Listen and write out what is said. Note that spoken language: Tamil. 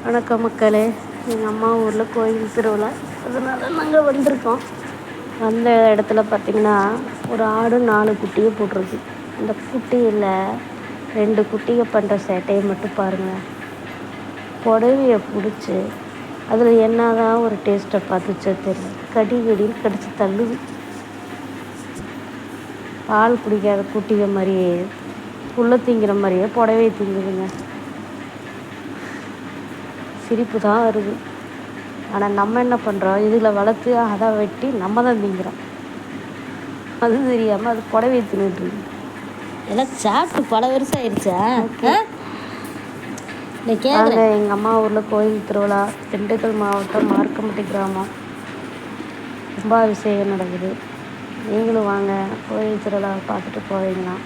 வணக்கம் மக்களே. எங்கள் அம்மா ஊரில் கோயில் திருவிழா, அதனால நாங்கள் வந்திருக்கோம். வந்த இடத்துல பார்த்திங்கன்னா ஒரு ஆடு 4 குட்டியை போட்டிருக்கு. அந்த குட்டியில் 2 குட்டியை பண்ணுற சேட்டையை மட்டும் பாருங்கள். புடவையை பிடிச்சி அதில் என்ன தான் ஒரு டேஸ்ட்டை பார்த்துச்சோ தெரியல, கடின்னு கடிச்சு தள்ளுது. பால் குடிக்காத குட்டிக மாதிரியே புல்லை திங்கிற மாதிரியே புடவையை திங்குதுங்க. சிரிப்பு தான் வருது. ஆனால் நம்ம என்ன பண்ணுறோம், இதில் வளர்த்து அதை வெட்டி நம்ம தான் திங்கிறோம். அது தெரியாமல் அது புடவை தின்னுட்டுருக்கு. எல்லாம் சாப்பிட்டு பல வருஷம் ஆயிடுச்சா? நாங்கள் எங்கள் அம்மா ஊரில் கோயில் திருவிழா, திண்டுக்கல் மாவட்டம் மார்க்கம்பட்டி கிராமம், கும்பாபிஷேகம் நடக்குது. நீங்களும் வாங்க, கோயில் திருவிழாவை பார்த்துட்டு போவீங்களாம்.